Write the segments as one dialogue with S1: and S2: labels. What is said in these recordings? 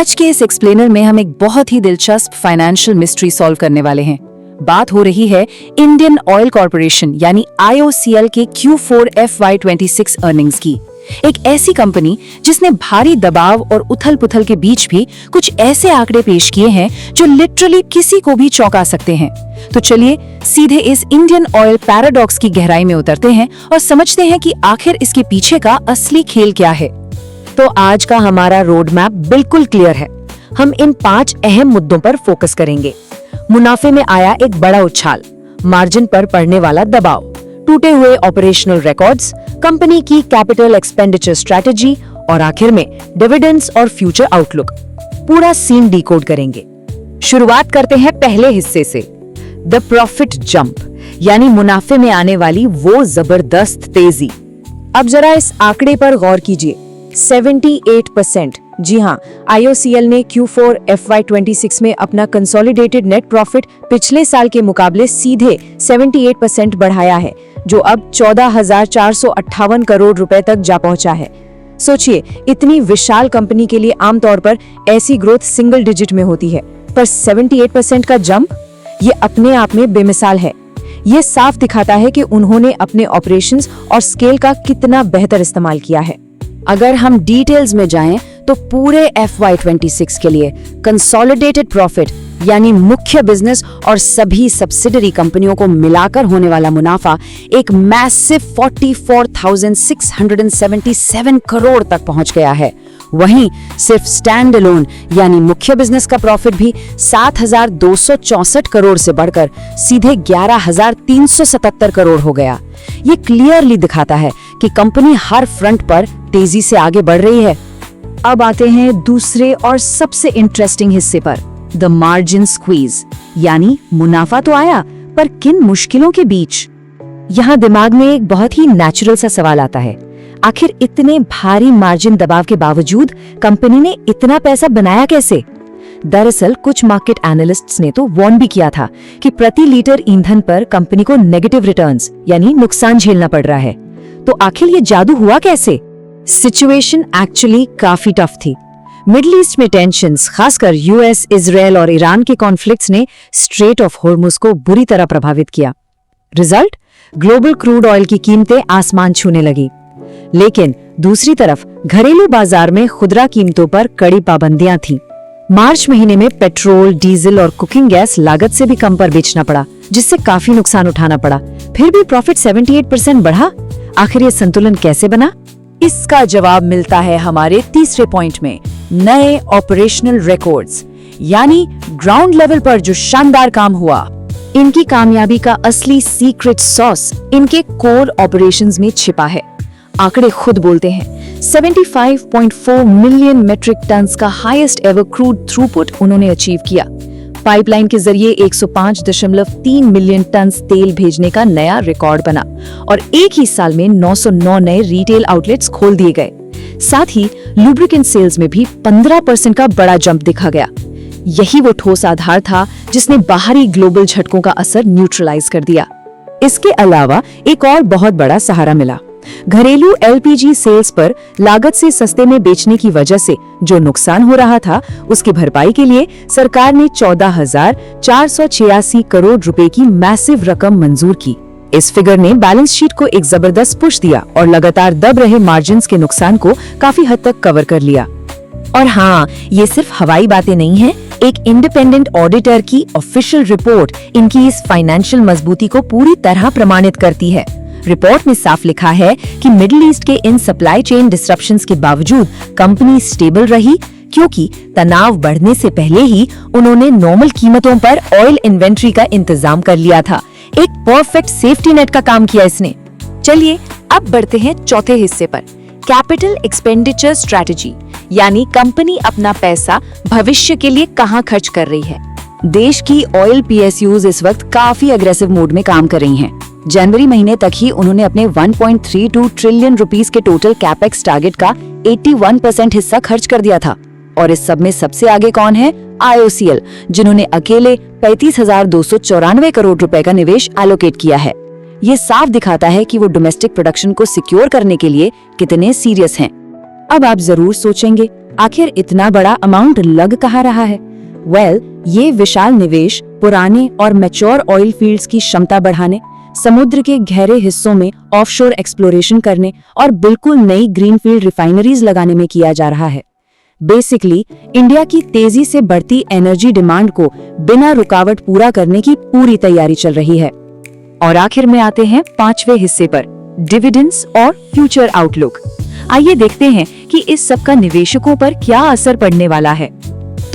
S1: आज के इस एक्सप्लेनर में हम एक बहुत ही दिलचस्प फाइनेंशियल मिस्ट्री सॉल्व करने वाले हैं। बात हो रही है इंडियन ऑयल कॉर्पोरेशन यानी IOCL के Q4 FY26 अर्निंग्स की। एक ऐसी कंपनी जिसने भारी दबाव और उथल-पुथल के बीच भी कुछ ऐसे आंकड़े पेश किए हैं जो लिटरली किसी को भी चौंका सकते हैं। तो चलिए सीधे इस इंडियन ऑयल पैराडॉक्स की गहराई में उतरते हैं और समझते हैं कि आखिर इसके पीछे का असली खेल क्या है।
S2: तो आज का हमारा रोड मैप बिल्कुल क्लियर है। हम इन 5 अहम मुद्दों पर फोकस करेंगे। मुनाफे में आया एक बड़ा उछाल, मार्जिन पर पड़ने वाला दबाव, टूटे हुए ऑपरेशनल रिकॉर्ड्स, कंपनी की कैपिटल एक्सपेंडिचर स्ट्रेटजी और आखिर में डिविडेंड्स और फ्यूचर आउटलुक। पूरा सीन डिकोड करेंगे। शुरुआत करते हैं पहले हिस्से से, द प्रॉफिट जंप, यानी मुनाफे में आने वाली वो जबरदस्त तेजी। अब जरा इस आंकड़े पर गौर कीजिए, 78%। जी हाँ, IOCL ने Q4 FY26 में अपना कंसोलिडेटेड नेट प्रॉफिट पिछले साल के मुकाबले सीधे 78% बढ़ाया है, जो अब 14,458 करोड़ रुपए तक जा पहुंचा है। सोचिए, इतनी विशाल कंपनी के लिए आमतौर पर ऐसी ग्रोथ सिंगल डिजिट में होती है, पर 78% का जंप, ये अपने आप में बेमिसाल है। ये साफ दिखाता है कि उन्होंने अपने ऑपरेशंस और स्केल का कितना बेहतर इस्तेमाल किया है।
S1: अगर हम डिटेल्स में जाएं तो पूरे FY26 के लिए कंसोलिडेटेड प्रॉफिट यानी मुख्य बिजनेस और सभी सब्सिडरी कंपनियों को मिलाकर होने वाला मुनाफा एक मैसिव 44,677 करोड़ तक पहुंच गया है। वहीं सिर्फ स्टैंड अलोन यानी मुख्य बिजनेस का प्रॉफिट भी 7,264 करोड़ से बढ़कर सीधे 11,377 करोड़ हो गया। ये क्लियरली दिखाता है कि कंपनी हर फ्रंट पर तेजी से आगे बढ़ रही है।
S2: अब आते हैं दूसरे और सबसे इंटरेस्टिंग हिस्से पर, द मार्जिन स्क्वीज, यानी मुनाफा तो आया पर किन मुश्किलों के बीच। यहाँ दिमाग में एक बहुत ही नेचुरल सा सवाल आता है, आखिर इतने भारी मार्जिन दबाव के बावजूद कंपनी ने इतना पैसा बनाया कैसे? दरअसल कुछ मार्केट एनालिस्ट्स ने तो वार्न भी किया था कि प्रति लीटर ईंधन पर कंपनी को नेगेटिव रिटर्न्स यानी नुकसान झेलना पड़ रहा है। तो आखिर ये जादू हुआ कैसे? सिचुएशन एक्चुअली काफी टफ थी। मिडिल ईस्ट में टेंशंस, खासकर US, इजराइल और ईरान के कॉन्फ्लिक्ट्स ने स्ट्रेट ऑफ हॉर्मुज को बुरी तरह प्रभावित किया। रिजल्ट, ग्लोबल क्रूड ऑयल की कीमतें आसमान छूने लगी। लेकिन दूसरी तरफ घरेलू बाजार में खुदरा कीमतों पर कड़ी पाबंदियां थीं। मार्च महीने में पेट्रोल, डीजल और कुकिंग गैस लागत से भी कम पर बेचना पड़ा, जिससे काफी नुकसान उठाना पड़ा। फिर भी प्रॉफिट 78% बढ़ा। आखिर ये संतुलन कैसे बना?
S1: इसका जवाब मिलता है हमारे तीसरे पॉइंट में, नए ऑपरेशनल रिकॉर्ड्स, यानी ग्राउंड लेवल पर जो शानदार काम हुआ।
S2: इनकी कामयाबी का असली सीक्रेट सॉस इनके कोर ऑपरेशंस में छिपा है। आंकड़े खुद बोलते हैं, 75.4 मिलियन मेट्रिक टन्स का हाईएस्ट एवर क्रूड थ्रूपुट उन्होंने अचीव किया। पाइपलाइन के जरिए 105.3 मिलियन टन्स तेल भेजने का नया रिकॉर्ड बना और एक ही साल में 909 नए रिटेल आउटलेट्स खोल दिए गए। साथ ही लुब्रिकेंट सेल्स में भी 15% का बड़ा जंप दिखा गया। यही वो ठोस आधार था जिसने बाहरी ग्लोबल झटकों का असर न्यूट्रलाइज कर दिया। इसके अलावा एक और बहुत बड़ा सहारा मिला। घरेलू LPG सेल्स पर लागत से सस्ते में बेचने की वजह से जो नुकसान हो रहा था, उसकी भरपाई के लिए सरकार ने 14,486 करोड़ रुपए की मैसिव रकम मंजूर की। इस फिगर ने बैलेंस शीट को एक जबरदस्त पुश दिया और लगातार दब रहे मार्जिन्स के नुकसान को काफी हद तक कवर कर लिया। और हाँ, ये सिर्फ हवाई बातें नहीं हैं। एक इंडिपेंडेंट ऑडिटर की ऑफिशियल रिपोर्ट इनकी इस फाइनेंशियल मजबूती को पूरी तरह प्रमाणित करती है। रिपोर्ट में साफ लिखा है कि मिडिल ईस्ट के इन सप्लाई चेन डिसरप्शंस के बावजूद कंपनी स्टेबल रही, क्योंकि तनाव बढ़ने से पहले ही उन्होंने नॉर्मल कीमतों पर ऑयल इन्वेंट्री का इंतजाम कर लिया था। एक परफेक्ट सेफ्टी नेट का काम किया इसने।
S1: चलिए अब बढ़ते हैं चौथे हिस्से पर, कैपिटल एक्सपेंडिचर स्ट्रेटजी, यानी कंपनी अपना पैसा भविष्य के लिए कहां खर्च कर रही है। देश की ऑयल PSUs इस वक्त काफी अग्रेसिव मोड में काम कर रही हैं। जनवरी महीने तक ही उन्होंने अपने 1.32 ट्रिलियन रुपीस के टोटल कैपेक्स टारगेट का 81% हिस्सा खर्च कर दिया था। और इस सब में सबसे आगे कौन है? IOCL, जिन्होंने अकेले 35,294 करोड़ रुपए का निवेश एलोकेट किया है। ये साफ दिखाता है कि वो डोमेस्टिक प्रोडक्शन को सिक्योर करने के लिए कितने सीरियस हैं। अब आप जरूर सोचेंगे, आखिर इतना बड़ा अमाउंट लग कहाँ रहा है? ये विशाल निवेश पुराने और मैच्योर ऑयल फील्ड्स की क्षमता बढ़ाने, समुद्र के गहरे हिस्सों में ऑफशोर एक्सप्लोरेशन करने और बिल्कुल नई ग्रीनफील्ड रिफाइनरीज लगाने में किया जा रहा है। बेसिकली इंडिया की तेजी से बढ़ती एनर्जी डिमांड को बिना रुकावट पूरा करने की पूरी तैयारी चल रही है। और आखिर में आते हैं 5वें हिस्से पर, डिविडेंड्स और फ्यूचर आउटलुक। आइए देखते हैं कि इस सब का निवेशकों पर क्या असर पड़ने वाला है।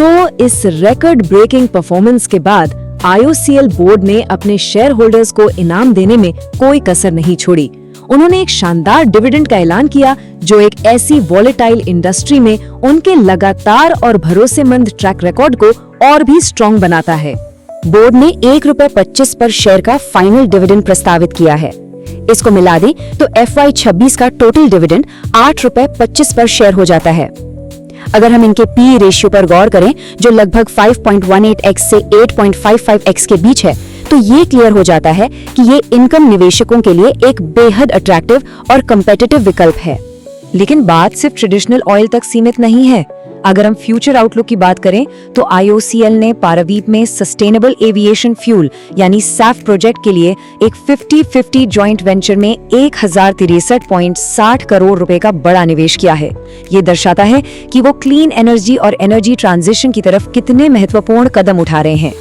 S1: तो इस रिकॉर्ड ब्रेकिंग परफॉर्मेंस के बाद IOCL बोर्ड ने अपने शेयर होल्डर्स को इनाम देने में कोई कसर नहीं छोड़ी। उन्होंने एक शानदार डिविडेंड का ऐलान किया जो एक ऐसी वॉलेटाइल इंडस्ट्री में उनके लगातार और भरोसेमंद ट्रैक रिकॉर्ड को और भी स्ट्रॉन्ग बनाता है। बोर्ड ने ₹1.25 पर शेयर का फाइनल डिविडेंड प्रस्तावित किया है। इसको मिला दें तो FY 26 का टोटल डिविडेंड ₹8.25 पर शेयर हो जाता है। अगर हम इनके PE रेशियो पर गौर करें जो लगभग 5.18x से 8.55x के बीच है, तो ये क्लियर हो जाता है कि ये इनकम निवेशकों के लिए एक बेहद अट्रैक्टिव और कम्पिटिटिव विकल्प है। लेकिन बात सिर्फ ट्रेडिशनल ऑयल तक सीमित नहीं है। अगर हम फ्यूचर आउटलुक की बात करें तो IOCL ने पारादीप में सस्टेनेबल एविएशन फ्यूल यानी SAF प्रोजेक्ट के लिए एक 50-50 जॉइंट वेंचर में 1063.60 करोड़ रुपए का बड़ा निवेश किया है। ये दर्शाता है कि वो क्लीन एनर्जी और एनर्जी ट्रांजिशन की तरफ कितने महत्वपूर्ण कदम उठा रहे हैं।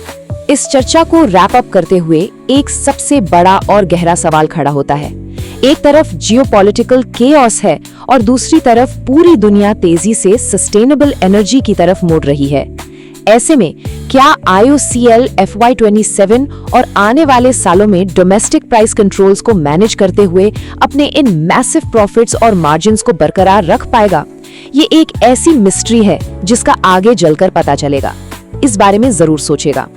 S1: इस चर्चा को रैप अप करते हुए एक सबसे बड़ा और गहरा सवाल खड़ा होता है। एक तरफ जियोपॉलिटिकल केओस है और दूसरी तरफ पूरी दुनिया तेजी से सस्टेनेबल एनर्जी की तरफ मुड़ रही है। ऐसे में क्या IOCL FY 27 और आने वाले सालों में डोमेस्टिक प्राइस कंट्रोल्स को मैनेज करते हुए अपने इन मैसिव प्रॉफिट्स और मार्जिन्स को बरकरार रख पाएगा? ये एक ऐसी मिस्ट्री है जिसका आगे जलकर पता चलेगा। इस बारे में जरूर सोचेगा।